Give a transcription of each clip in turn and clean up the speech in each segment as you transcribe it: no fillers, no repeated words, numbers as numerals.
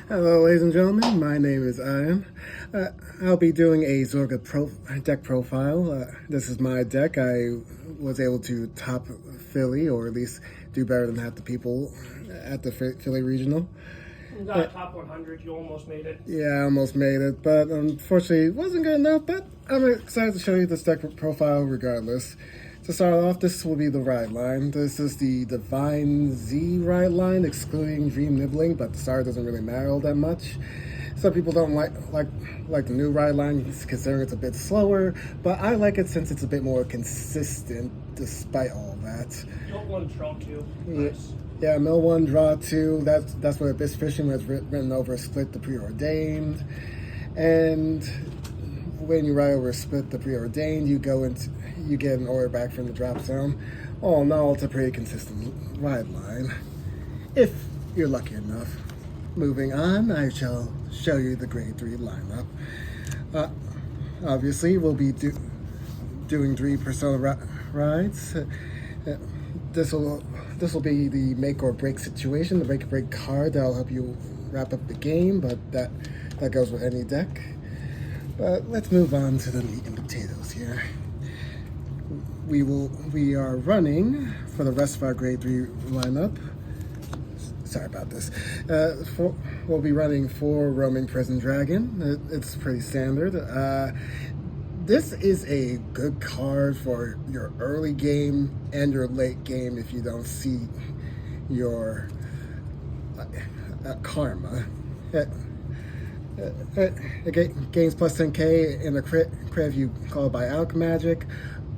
Hello, ladies and gentlemen. My name is Ian. I'll be doing a deck profile. This is my deck. I was able to top Philly, or at least do better than half the people at the Philly regional. You got top 100. You almost made it. Yeah, I almost made it, but unfortunately, it wasn't good enough. But I'm excited to show you this deck profile regardless. To start off, this will be the ride line. This is the Divine Z ride line, excluding Dream Nibbling, but the star doesn't really matter all that much. Some people don't like the new ride line, considering it's a bit slower, but I like it since it's a bit more consistent despite all that. Built one, draw two. Nice. Yeah, mill one, draw two. That's what Abyss Fishing was written over Split the Preordained. And when you ride over Split the Preordained, you get an order back from the drop zone. All in all, it's a pretty consistent ride line, if you're lucky enough. Moving on, I shall show you the grade 3 lineup. Obviously, we'll be doing 3 Persona rides. This will be the make or break situation, the make or break card that'll help you wrap up the game, but that goes with any deck. But let's move on to the meat and potatoes here. We are running for the rest of our grade 3 lineup. Sorry about this. We'll be running 4 Roaming Prison Dragon. It's pretty standard. This is a good card for your early game and your late game if you don't see your karma. It gains plus 10k in a crit if you call it by Alchemagic,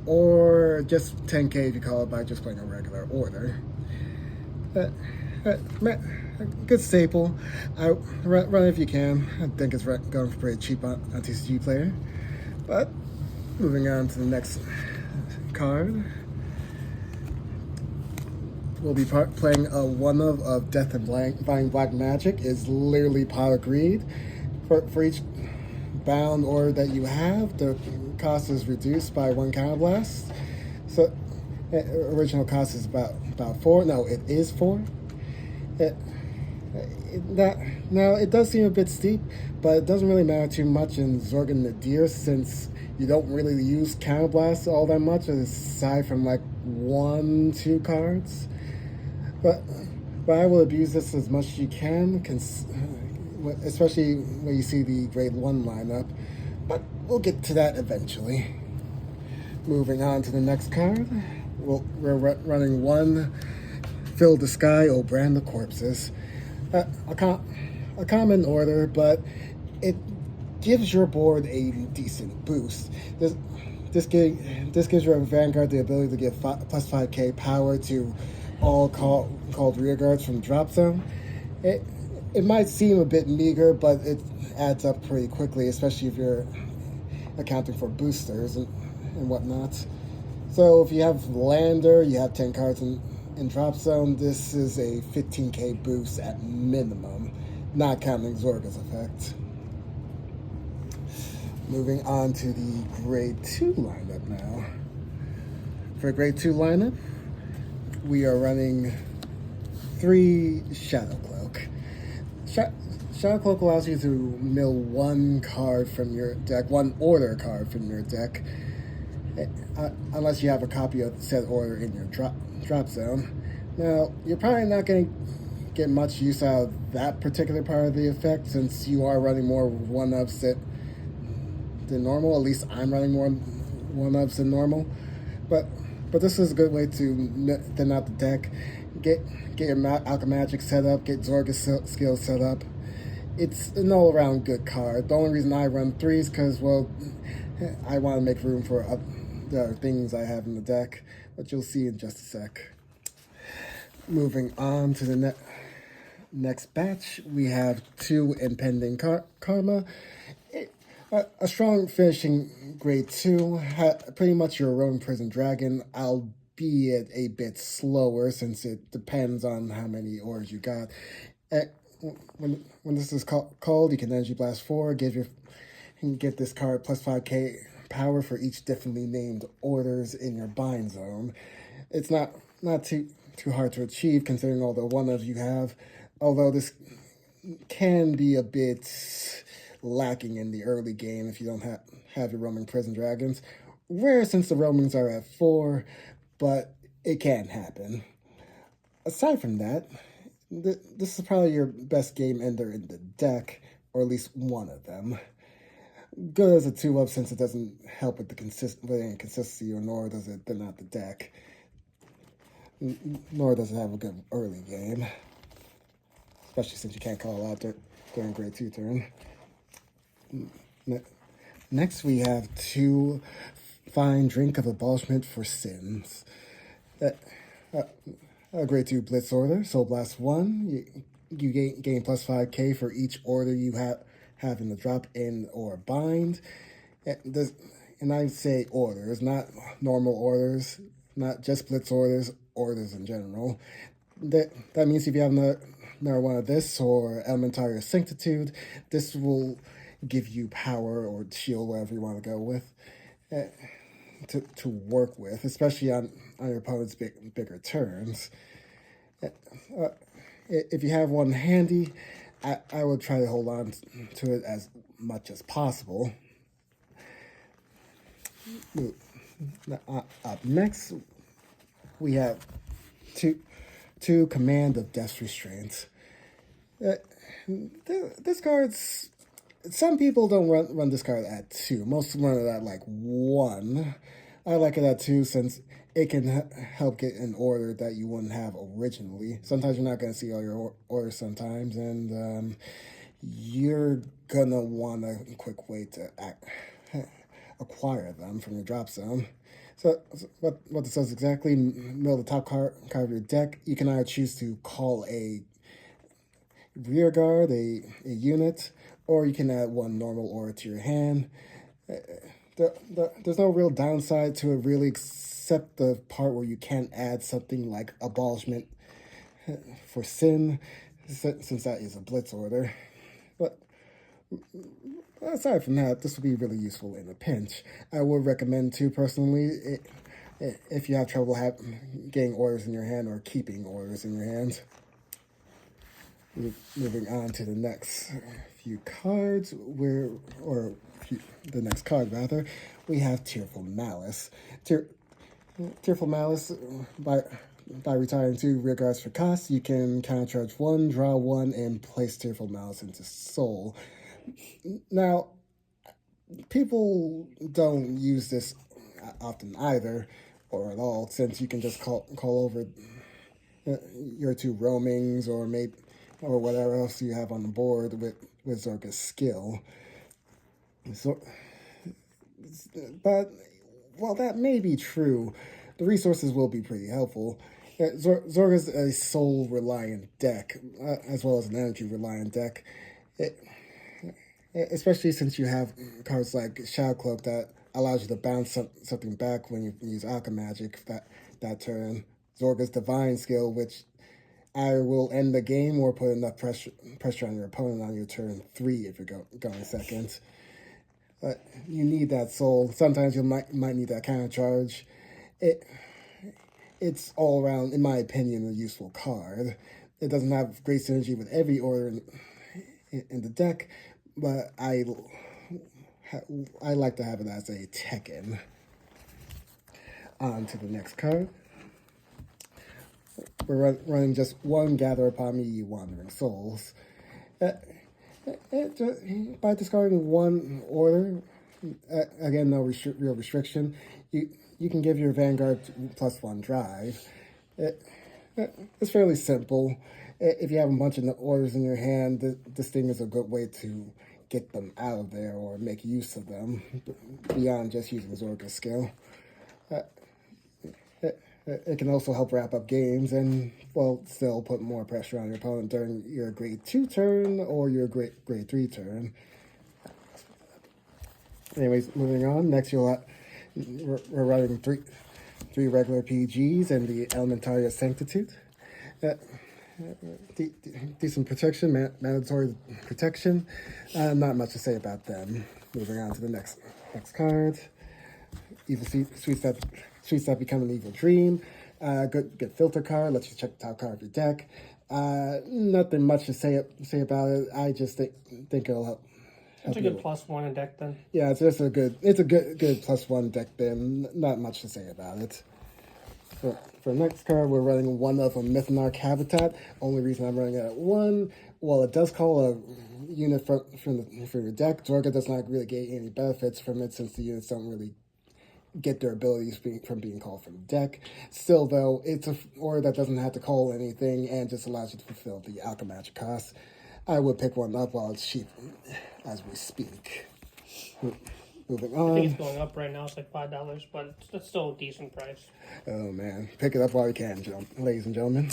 or just 10k if you call it by just playing a regular order. Good staple. Run if you can. I think it's going for pretty cheap on TCG Player. But moving on to the next card, we'll be playing a one of Death and Buying Black Magic. Is literally Pot of Greed. For each bound order that you have, the cost is reduced by 1 counterblast. So original cost is about 4. No, it is 4. Now, it does seem a bit steep, but it doesn't really matter too much in Zorga Nadir since you don't really use Counterblast all that much, aside from like 1-2 cards. But I will abuse this as much as you can, especially when you see the grade 1 lineup. But we'll get to that eventually. Moving on to the next card, we're running 1 Fill the Sky, or Brand the Corpses. A common order, but it gives your board a decent boost. This gives your Vanguard the ability to give plus 5k power to all called rearguards from drop zone. It might seem a bit meager, but it adds up pretty quickly, especially if you're accounting for boosters and whatnot. So if you have Lander, you have 10 cards in drop zone, this is a 15k boost at minimum, not counting Zorga's effect. Moving on to the grade 2 lineup now. For grade 2 lineup, we are running 3 Shadow Cloak. Shadow Cloak allows you to mill 1 card from your deck, 1 order card from your deck, unless you have a copy of said order in your drop zone. Now, you're probably not going to get much use out of that particular part of the effect since you are running more 1-ups than normal. At least I'm running more 1-ups than normal. But this is a good way to thin out the deck, get your Alchemagic set up, get Zorga skills set up. It's an all-around good card. The only reason I run 3 is because, well, I want to make room for the other things I have in the deck, but you'll see in just a sec. Moving on to the next batch, we have 2 Impending Karma. A strong finishing grade 2, pretty much your Roaming Prison Dragon, albeit a bit slower since it depends on how many orders you got. When this is called, you can Energy Blast 4, get this card plus 5k power for each differently named orders in your bind zone. It's not too hard to achieve considering all the 1-ups you have, although this can be a bit lacking in the early game if you don't have your roaming prison dragons. Rare since the roamings are at 4, but it can happen. Aside from that, this is probably your best game ender in the deck, or at least one of them. Good as a 2-up since it doesn't help with the consistency, or nor does it thin out the deck. Nor does it have a good early game, especially since you can't call out during grade 2 turn. Next, we have 2 Fine Drink of Abolishment for Sins. A grade 2 Blitz Order, Soul Blast 1. You gain plus 5k for each order you have in the drop in or bind. And I say orders, not normal orders, not just Blitz orders in general. That means if you have another one of this or Elementary Sanctitude, this will give you power or shield, whatever you want to go with, to work with, especially on your opponent's bigger turns. If you have one handy, I would try to hold on to it as much as possible. Up next, we have two Command of Death's Restraints. This card's... Some people don't run this card at 2. Most run it at like 1. I like it at 2 since it can help get an order that you wouldn't have originally. Sometimes you're not going to see all your orders sometimes, and you're going to want a quick way to acquire them from your drop zone. So what this does exactly, middle of the top card of your deck, you can either choose to call a rear guard, a unit, or you can add 1 normal order to your hand. There's no real downside to it really, except the part where you can't add something like Abolishment for Sin, since that is a Blitz order. But aside from that, this would be really useful in a pinch. I would recommend too, personally, if you have trouble getting orders in your hand or keeping orders in your hand. Moving on to the next few cards, the next card rather, we have Tearful Malice. Tearful Malice, by retiring 2 rear guards for cost, you can countercharge 1, draw 1, and place Tearful Malice into Soul. Now, people don't use this often either, or at all, since you can just call over your 2 roamings or whatever else you have on the board with Zorga's skill. So, but while that may be true, the resources will be pretty helpful. Zorga's a soul-reliant deck, as well as an energy-reliant deck. Especially since you have cards like Shadow Cloak that allows you to bounce something back when you use Alchemagic that turn. Zorga's Divine skill, which either will end the game or put enough pressure on your opponent on your turn 3 if you're going second. You need that soul. Sometimes you might need that counter charge. It's all around, in my opinion, a useful card. It doesn't have great synergy with every order in the deck, but I like to have it as a Tekken. On to the next card. We're running just 1 Gather Upon Me, You Wandering Souls. By discarding 1 order, again, no real restriction, you can give your Vanguard +1 drive. It's fairly simple. If you have a bunch of orders in your hand, this thing is a good way to get them out of there or make use of them beyond just using Zorga's skill. It can also help wrap up games and, well, still put more pressure on your opponent during your grade 2 turn or your grade 3 turn. Anyways, moving on. Next, we're running three regular PGs and the Elementary Sanctitude. Decent protection, mandatory protection. Not much to say about them. Moving on to the next card. Evil Sweet Stuff Become an Evil Dream. Good filter card. Lets you check the top card of your deck. Nothing much to say about it. I just think it'll help. It's a good +1 in deck then. Yeah, it's just a good +1 deck then. Not much to say about it. For next card, we're running one of a Mythnarch Habitat. Only reason I'm running it at 1, well, it does call a unit from your deck. Zorga does not really get any benefits from it since the units don't really get their abilities from being called from the deck. Still, though, it's a order that doesn't have to call anything and just allows you to fulfill the Alchemagic cost. I would pick one up while it's cheap as we speak. Moving on. I think it's going up right now. It's like $5, but it's still a decent price. Oh man, pick it up while you can, ladies and gentlemen.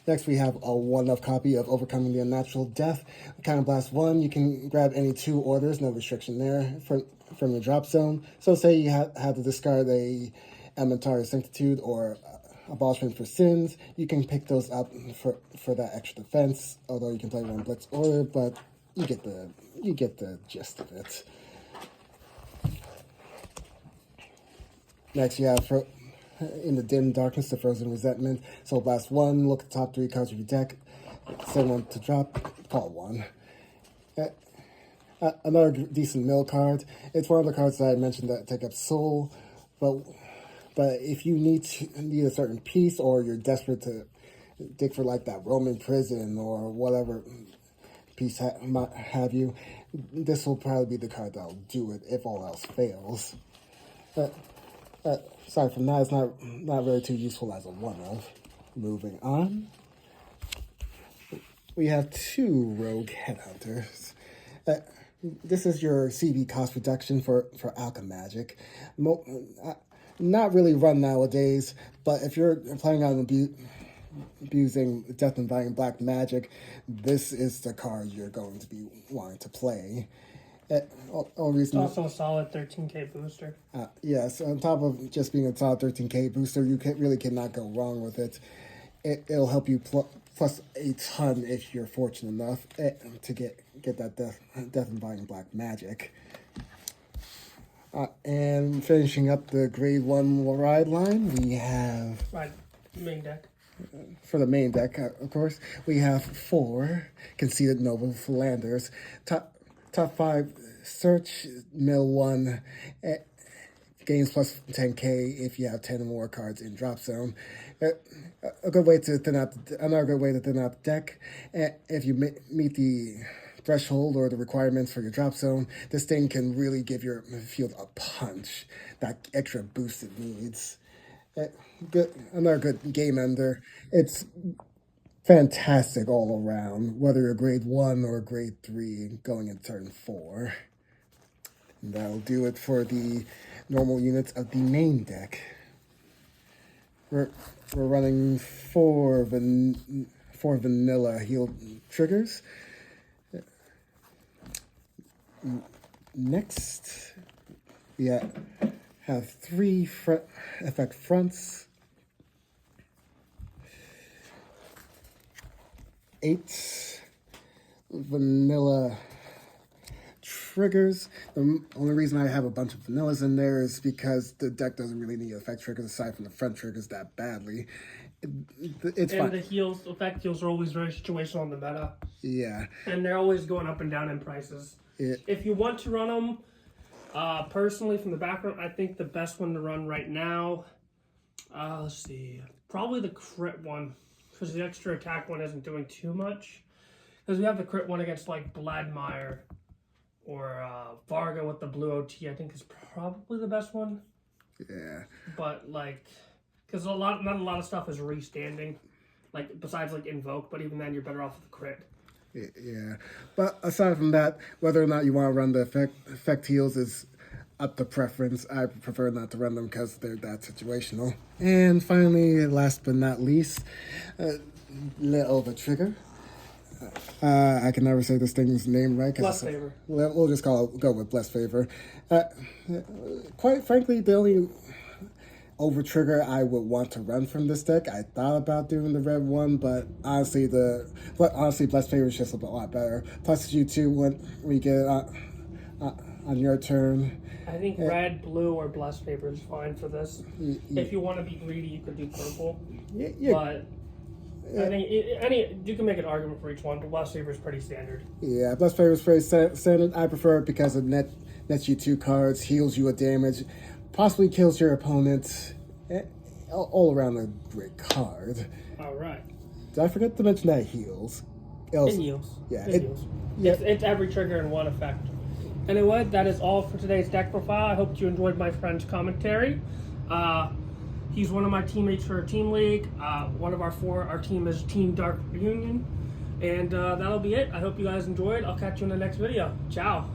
Next, we have a 1-of copy of Overcoming the Unnatural Death. Counterblast 1, you can grab any 2 orders, no restriction there, from your drop zone. So say you have to discard a Elementary Sanctitude or Abolishment for Sins, you can pick those up for that extra defense, although you can play one Blitz order, but you get the gist of it. Next, you have in the Dim Darkness, the Frozen Resentment. So blast 1, look at the top 3 cards of your deck, send 1 to drop, call 1. Another decent mill card. It's one of the cards that I mentioned that take up soul, but if you need a certain piece or you're desperate to dig for like that Roman prison or whatever piece have you, this will probably be the card that'll do it if all else fails. Aside from that, it's not really too useful as a 1-of. Moving on, we have 2 Rogue Headhunters. This is your CB cost reduction for Alchemagic. Not really run nowadays, but if you're planning on abusing Death and Dying Black Magic, this is the card you're going to be wanting to play. It's also a solid 13k booster. Yes, on top of just being a solid 13k booster, you really cannot go wrong with it. It'll help you plus a ton if you're fortunate enough to get that Death and Dying Black Magic. And finishing up the Grade 1 ride line, we have... Main deck. For the main deck, of course, we have 4 Conceited Noble Philanderers. Top 5 search, mill 1, gains plus 10k if you have 10 or more cards in drop zone. A good way to thin out another good way to thin out the deck. If you meet the threshold or the requirements for your drop zone, this thing can really give your field a punch, that extra boost it needs. Another good game ender. It's fantastic all around, whether you're grade 1 or grade 3 going into turn 4. And that'll do it for the normal units of the main deck. We're running 4 vanilla healed triggers. Next, we have 3 effect fronts, 8 vanilla triggers. The only reason I have a bunch of vanillas in there is because the deck doesn't really need effect triggers aside from the front triggers that badly. It's fine. And the effect heals are always very situational in the meta. Yeah. And they're always going up and down in prices. If you want to run them, personally, from the background, I think the best one to run right now, let's see, probably the crit one, because the extra attack one isn't doing too much. Because we have the crit one against like Bladmire or Varga with the blue OT, I think is probably the best one. Yeah. But like, because not a lot of stuff is restanding, like besides like Invoke, but even then you're better off with the crit. Yeah, but aside from that, whether or not you want to run the effect heals is up to preference. I prefer not to run them because they're that situational. And finally, last but not least, little the trigger. I can never say this thing's name right. Blessed Favor. We'll just go with Blessed Favor. Quite frankly, the only over trigger I would want to run from this deck. I thought about doing the red one, but honestly, Blessed Favor is just a lot better. Plus, you too when we get it on your turn. I think red, blue, or Blessed Favor is fine for this. If you want to be greedy, you could do purple. Yeah. But I think you can make an argument for each one, but Blast Favor is pretty standard. Yeah, Blast Favor is pretty standard. I prefer it because it nets you 2 cards, heals you a damage, possibly kills your opponent. All around a great card. All right. Did I forget to mention that it heals? It heals. Yeah, it heals. Yeah. It's every trigger in one effect. Anyway, that is all for today's deck profile. I hope you enjoyed my friend's commentary. He's one of my teammates for our team league. One of our team is Team Dark Reunion. And that'll be it. I hope you guys enjoyed. I'll catch you in the next video. Ciao.